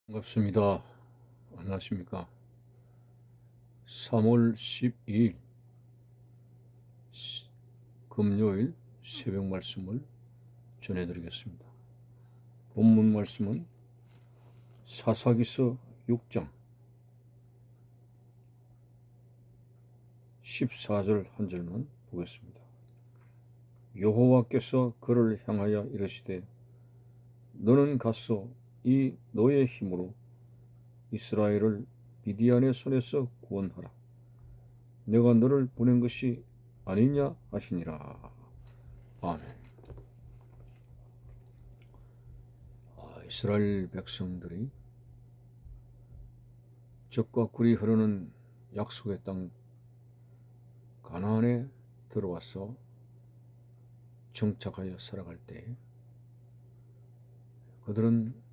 반갑습니다. 안녕하십니까? 3월 12일 금요일 새벽 말씀을 전해드리겠습니다. 본문 말씀은 사사기서 6장 14절 한 절만 보겠습니다. 여호와께서 그를 향하여 이르시되 너는 가서 이 너의 힘으로 이스라엘을 미디안의 손에서 구원하라. 내가 너를 보낸 것이 아니냐 하시니라. 아멘. 이스라엘 백성들이 젖과 꿀이 흐르는 약속의 땅 가나안에 들어와서 정착하여 살아갈 때 그들은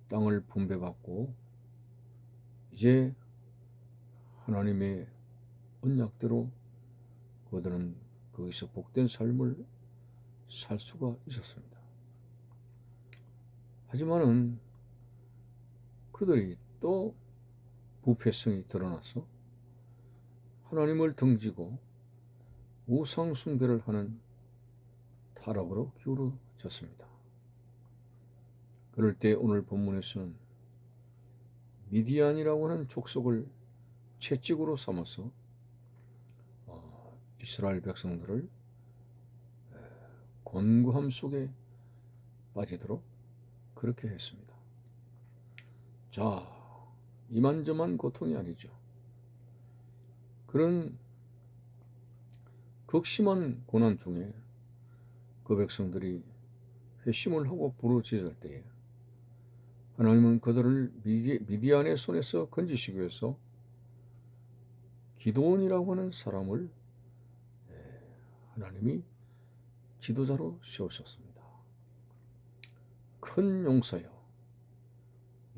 땅을 분배받고 이제 하나님의 언약대로 그들은 거기서 복된 삶을 살 수가 있었습니다. 하지만은 그들이 또 부패성이 드러나서 하나님을 등지고 우상 숭배를 하는 타락으로 기울어졌습니다. 그럴 때 오늘 본문에서는 미디안이라고 하는 족속을 채찍으로 삼아서 이스라엘 백성들을 곤고함 속에 빠지도록 그렇게 했습니다. 자, 이만저만 고통이 아니죠. 그런 극심한 고난 중에 그 백성들이 회심을 하고 부르짖을 때에 하나님은 그들을 미디안의 손에서 건지시기 위해서 기드온이라고 하는 사람을 하나님이 지도자로 세우셨습니다. 큰 용사여,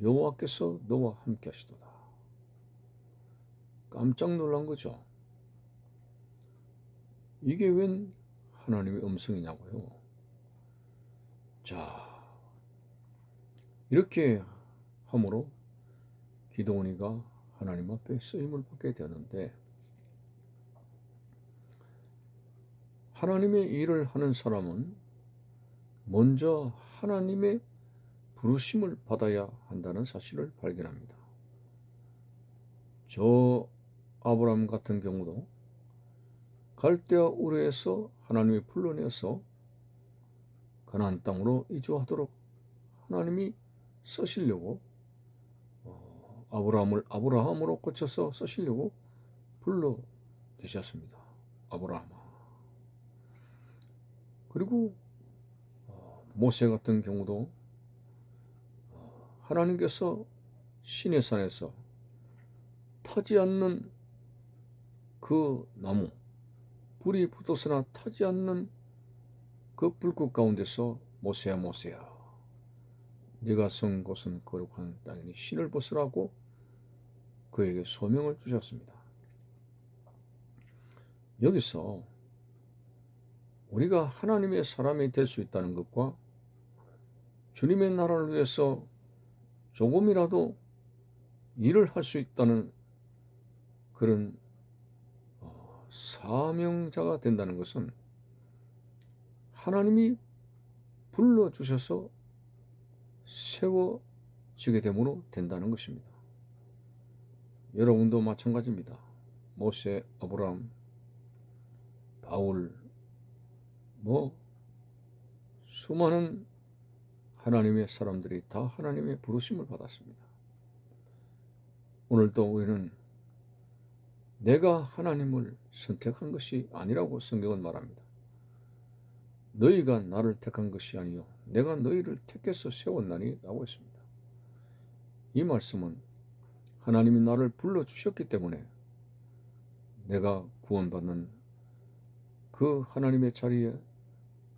여호와께서 너와 함께 하시도다. 깜짝 놀란 거죠. 이게 웬 하나님의 음성이냐고요. 자, 이렇게 함으로 기드온이가 하나님 앞에 쓰임을 받게 되었는데, 하나님의 일을 하는 사람은 먼저 하나님의 부르심을 받아야 한다는 사실을 발견합니다. 저 아브라함 같은 경우도 갈대아 우르에서 하나님이 불러내서 가나안 땅으로 이주하도록 하나님이 쓰시려고 아브라함을 아브라함으로 고쳐서 쓰시려고 불러내셨습니다. 아브라함아. 그리고 모세 같은 경우도 하나님께서 시내산에서 타지 않는 그 나무, 불이 붙었으나 타지 않는 그 불꽃 가운데서 모세야 모세야, 네가 선 곳은 거룩한 땅이니 신을 벗으라고 그에게 소명을 주셨습니다. 여기서 우리가 하나님의 사람이 될 수 있다는 것과 주님의 나라를 위해서 조금이라도 일을 할 수 있다는 그런 사명자가 된다는 것은 하나님이 불러주셔서 세워지게 되므로 된다는 것입니다. 여러분도 마찬가지입니다. 모세, 아브라함, 바울, 수많은 하나님의 사람들이 다 하나님의 부르심을 받았습니다. 오늘도 우리는 내가 하나님을 선택한 것이 아니라고 성경은 말합니다. 너희가 나를 택한 것이 아니요 내가 너희를 택해서 세웠나니 라고 했습니다. 이 말씀은 하나님이 나를 불러주셨기 때문에 내가 구원받는 그 하나님의 자리에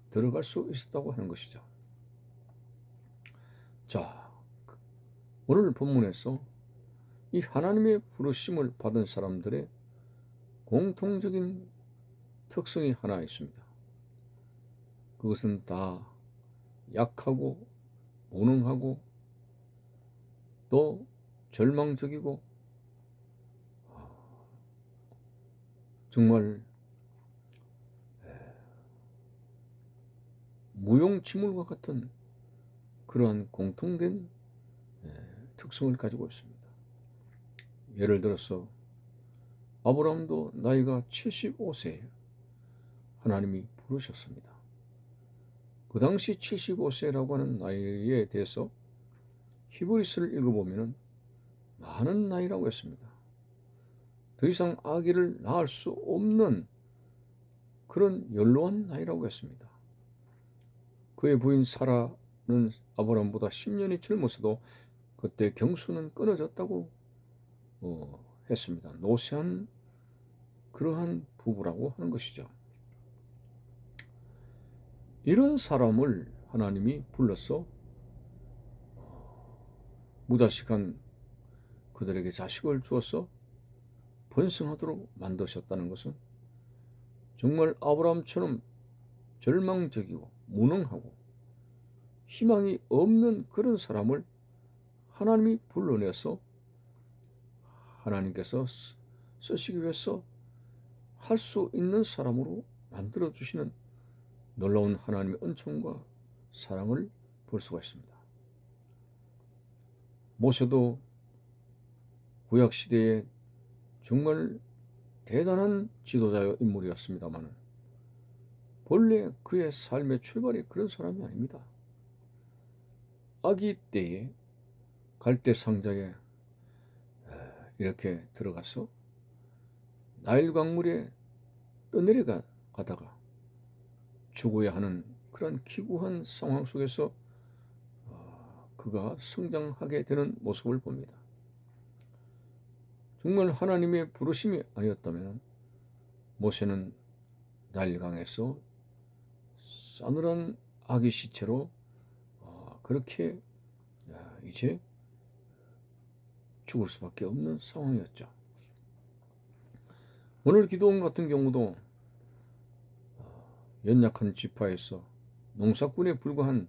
들어갈 수 있었다고 하는 것이죠. 자, 오늘 본문에서 이 하나님의 부르심을 받은 사람들의 공통적인 특성이 하나 있습니다. 그것은 다 약하고 무능하고 또 절망적이고 정말 무용지물과 같은 그러한 공통된 특성을 가지고 있습니다. 예를 들어서 아브라함도 나이가 75세에 하나님이 부르셨습니다. 그 당시 75세라고 하는 나이에 대해서 히브리서를 읽어보면 많은 나이라고 했습니다. 더 이상 아기를 낳을 수 없는 그런 연로한 나이라고 했습니다. 그의 부인 사라는 아브라함보다 10년이 젊었어도 그때 경수는 끊어졌다고 했습니다. 노쇠한 그러한 부부라고 하는 것이죠. 이런 사람을 하나님이 불러서 무자식한 그들에게 자식을 주어서 번성하도록 만드셨다는 것은 정말 아브라함처럼 절망적이고 무능하고 희망이 없는 그런 사람을 하나님이 불러내서 하나님께서 쓰시기 위해서 할 수 있는 사람으로 만들어주시는 놀라운 하나님의 은총과 사랑을 볼 수가 있습니다. 모세도 구약시대에 정말 대단한 지도자의 인물이었습니다만 본래 그의 삶의 출발이 그런 사람이 아닙니다. 아기 때에 갈대 상자에 이렇게 들어가서 나일 강물에 떠내려가다가 죽어야 하는 그런 기구한 상황 속에서 그가 성장하게 되는 모습을 봅니다. 정말 하나님의 부르심이 아니었다면 모세는 나일강에서 싸늘한 아기 시체로 그렇게 이제 죽을 수밖에 없는 상황이었죠. 오늘 기도원 같은 경우도 연약한 지파에서 농사꾼에 불과한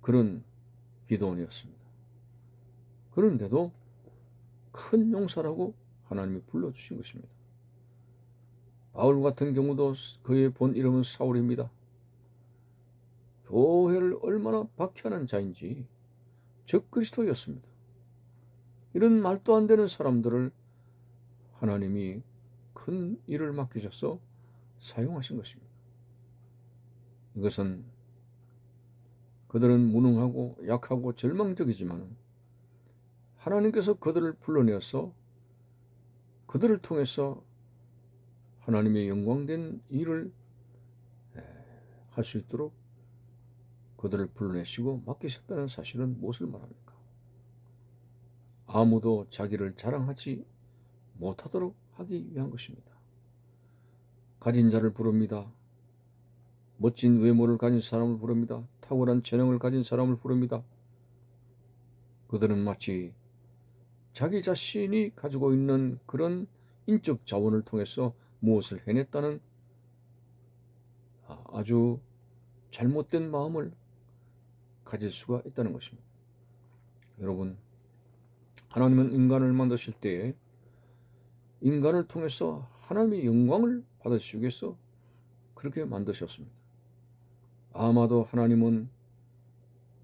그런 기도원이었습니다. 그런데도 큰 용사라고 하나님이 불러주신 것입니다. 바울 같은 경우도 그의 본 이름은 사울입니다. 교회를 얼마나 박해하는 자인지 적그리스도였습니다. 이런 말도 안 되는 사람들을 하나님이 큰 일을 맡기셔서 사용하신 것입니다. 이것은 그들은 무능하고 약하고 절망적이지만 하나님께서 그들을 불러내어서 그들을 통해서 하나님의 영광된 일을 할 수 있도록 그들을 불러내시고 맡기셨다는 사실은 무엇을 말합니까? 아무도 자기를 자랑하지 못하도록 하기 위한 것입니다. 가진 자를 부릅니다. 멋진 외모를 가진 사람을 부릅니다. 탁월한 재능을 가진 사람을 부릅니다. 그들은 마치 자기 자신이 가지고 있는 그런 인적 자원을 통해서 무엇을 해냈다는 아주 잘못된 마음을 가질 수가 있다는 것입니다. 여러분, 하나님은 인간을 만드실 때에 인간을 통해서 하나님의 영광을 받으시기 위해서 그렇게 만드셨습니다. 아마도 하나님은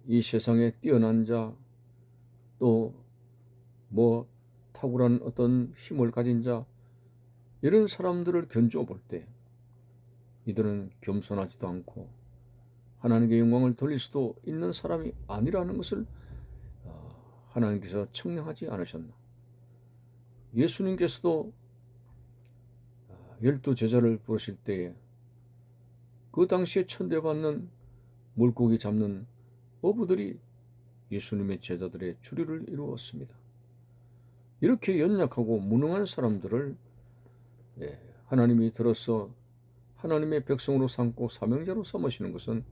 이 세상에 뛰어난 자, 또 탁월한 어떤 힘을 가진 자, 이런 사람들을 견주어 볼 때 이들은 겸손하지도 않고 하나님께 영광을 돌릴 수도 있는 사람이 아니라는 것을 하나님께서 청량하지 않으셨나. 예수님께서도 12 제자를 부르실 때에 그 당시에 천대받는 물고기 잡는 어부들이 예수님의 제자들의 주류를 이루었습니다. 이렇게 연약하고 무능한 사람들을 하나님이 들어서 하나님의 백성으로 삼고 사명자로 삼으시는 것은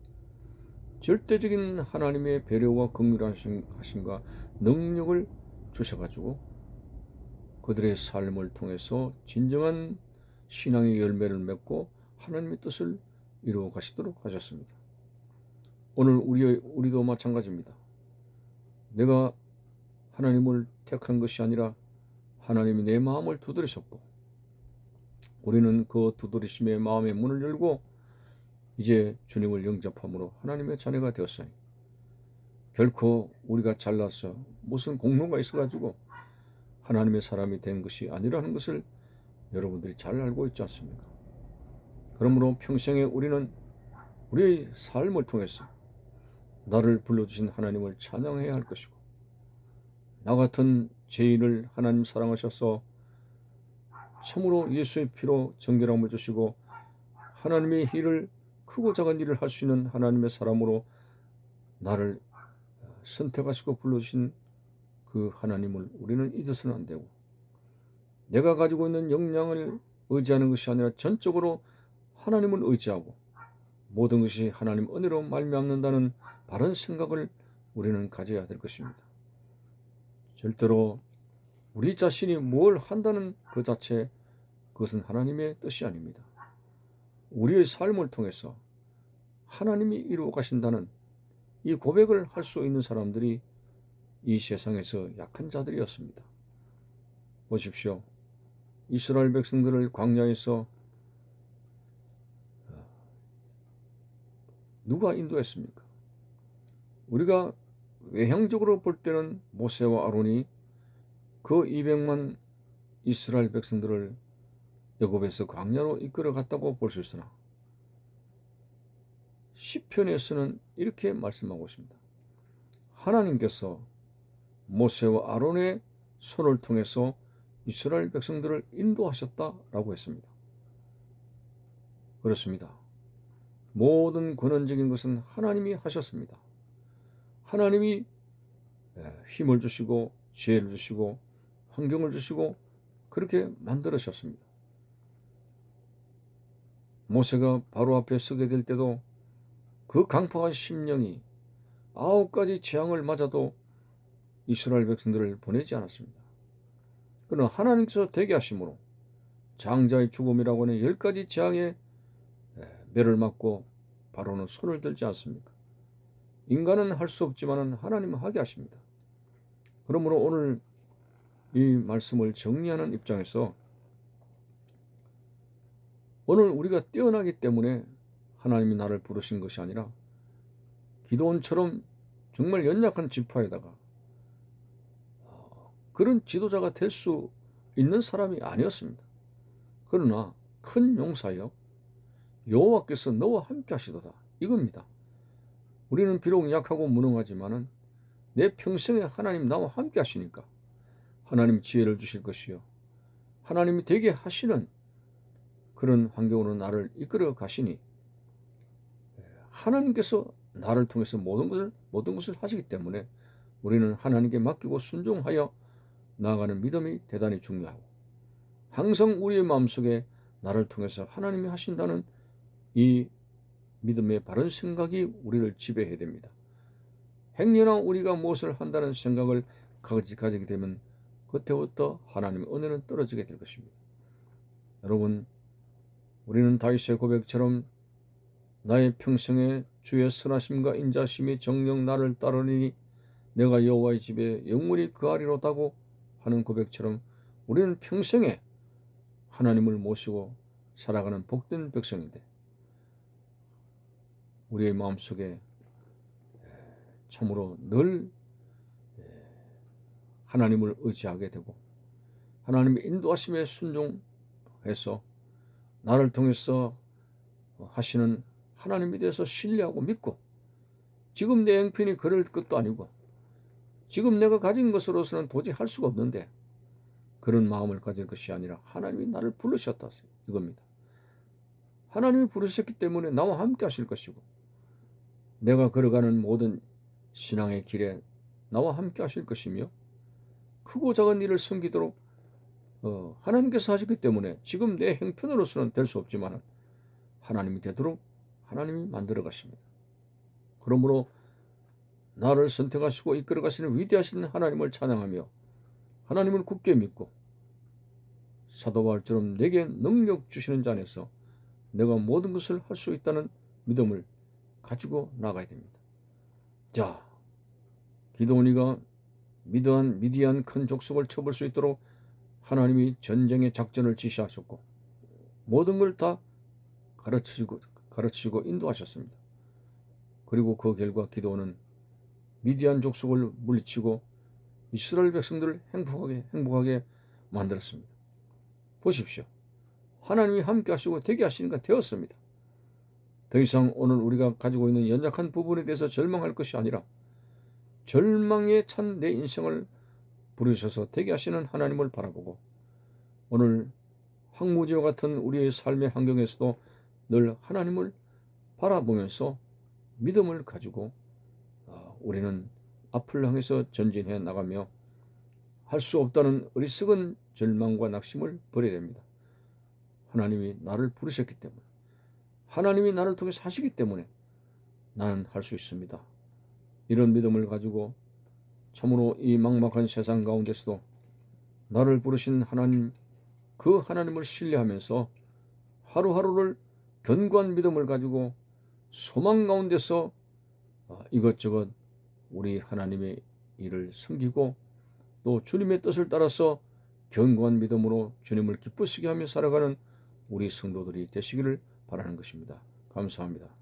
절대적인 하나님의 배려와 긍휼하심과 능력을 주셔가지고 그들의 삶을 통해서 진정한 신앙의 열매를 맺고 하나님의 뜻을 이루어 가시도록 하셨습니다. 오늘 우리도 마찬가지입니다. 내가 하나님을 택한 것이 아니라 하나님이 내 마음을 두드리셨고, 우리는 그 두드리심의 마음의 문을 열고 이제 주님을 영접함으로 하나님의 자녀가 되었으니, 결코 우리가 잘나서 무슨 공로가 있어가지고 하나님의 사람이 된 것이 아니라는 것을 여러분들이 잘 알고 있지 않습니까? 그러므로 평생에 우리는 우리의 삶을 통해서 나를 불러주신 하나님을 찬양해야 할 것이고, 나 같은 죄인을 하나님 사랑하셔서 참으로 예수의 피로 정결함을 주시고 하나님의 일을, 크고 작은 일을 할 수 있는 하나님의 사람으로 나를 선택하시고 불러주신 그 하나님을 우리는 잊어서는 안 되고, 내가 가지고 있는 역량을 의지하는 것이 아니라 전적으로 하나님을 의지하고 모든 것이 하나님 은혜로 말미암는다는 바른 생각을 우리는 가져야 될 것입니다. 절대로 우리 자신이 뭘 한다는 그 자체, 그것은 하나님의 뜻이 아닙니다. 우리의 삶을 통해서 하나님이 이루어 가신다는 이 고백을 할 수 있는 사람들이 이 세상에서 약한 자들이었습니다. 보십시오. 이스라엘 백성들을 광야에서 누가 인도했습니까? 우리가 외형적으로 볼 때는 모세와 아론이 그 200만 이스라엘 백성들을 애굽에서 광야로 이끌어 갔다고 볼 수 있으나, 시편에서는 이렇게 말씀하고 있습니다. 하나님께서 모세와 아론의 손을 통해서 이스라엘 백성들을 인도하셨다라고 했습니다. 그렇습니다. 모든 근원적인 것은 하나님이 하셨습니다. 하나님이 힘을 주시고 지혜를 주시고 환경을 주시고 그렇게 만들으셨습니다. 모세가 바로 앞에 서게 될 때도 그 강팍한 심령이 9가지 재앙을 맞아도 이스라엘 백성들을 보내지 않았습니다. 그러나 하나님께서 되게 하심으로 장자의 죽음이라고 하는 10가지 재앙에 매를 맞고 바로는 손을 들지 않습니까? 인간은 할 수 없지만 하나님은 하게 하십니다. 그러므로 오늘 이 말씀을 정리하는 입장에서, 오늘 우리가 뛰어나기 때문에 하나님이 나를 부르신 것이 아니라 기드온처럼 정말 연약한 지파에다가 그런 지도자가 될 수 있는 사람이 아니었습니다. 그러나 큰 용사여 여호와께서 너와 함께 하시도다, 이겁니다. 우리는 비록 약하고 무능하지만은 내 평생에 하나님 나와 함께 하시니까 하나님 지혜를 주실 것이요, 하나님이 되게 하시는 그런 환경으로 나를 이끌어 가시니, 하나님께서 나를 통해서 모든 것을 하시기 때문에 우리는 하나님께 맡기고 순종하여 나아가는 믿음이 대단히 중요하고, 항상 우리의 마음속에 나를 통해서 하나님이 하신다는 이 믿음의 바른 생각이 우리를 지배해야 됩니다. 행여나 우리가 무엇을 한다는 생각을 가지게 되면 그때부터 하나님의 은혜는 떨어지게 될 것입니다. 여러분, 우리는 다윗의 고백처럼 나의 평생에 주의 선하심과 인자심이 정녕 나를 따르니 내가 여호와의 집에 영원히 거하리로다고 하는 고백처럼 우리는 평생에 하나님을 모시고 살아가는 복된 백성인데, 우리의 마음속에 참으로 늘 하나님을 의지하게 되고 하나님의 인도하심에 순종해서 나를 통해서 하시는 하나님에 대해서 신뢰하고 믿고, 지금 내 형편이 그럴 것도 아니고 지금 내가 가진 것으로서는 도저히 할 수가 없는데 그런 마음을 가질 것이 아니라 하나님이 나를 부르셨다, 이겁니다. 하나님이 부르셨기 때문에 나와 함께 하실 것이고, 내가 걸어가는 모든 신앙의 길에 나와 함께 하실 것이며, 크고 작은 일을 섬기도록 하나님께서 하셨기 때문에 지금 내 형편으로서는 될 수 없지만 하나님이 되도록 하나님이 만들어 가십니다. 그러므로 나를 선택하시고 이끌어 가시는 위대하신 하나님을 찬양하며 하나님을 굳게 믿고, 사도 바울처럼 내게 능력 주시는 자 안에서 내가 모든 것을 할 수 있다는 믿음을 가지고 나가야 됩니다. 자, 기드온이가 미디안 큰 족속을 쳐볼 수 있도록 하나님이 전쟁의 작전을 지시하셨고 모든 걸 다 가르치고 인도하셨습니다. 그리고 그 결과 기드온은 미디안 족속을 물리치고 이스라엘 백성들을 행복하게 만들었습니다. 보십시오. 하나님이 함께 하시고 되게 하시니까 되었습니다. 더 이상 오늘 우리가 가지고 있는 연약한 부분에 대해서 절망할 것이 아니라 절망에 찬 내 인생을 부르셔서 되게 하시는 하나님을 바라보고 오늘 황무지와 같은 우리의 삶의 환경에서도 늘 하나님을 바라보면서 믿음을 가지고 우리는 앞을 향해서 전진해 나가며 할 수 없다는 어리석은 절망과 낙심을 버려야 됩니다. 하나님이 나를 부르셨기 때문에 하나님이 나를 통해서 하시기 때문에 나는 할 수 있습니다. 이런 믿음을 가지고 참으로 이 막막한 세상 가운데서도 나를 부르신 하나님, 그 하나님을 신뢰하면서 하루하루를 견고한 믿음을 가지고 소망 가운데서 이것저것 우리 하나님의 일을 섬기고 또 주님의 뜻을 따라서 견고한 믿음으로 주님을 기쁘시게 하며 살아가는 우리 성도들이 되시기를 바라는 것입니다. 감사합니다.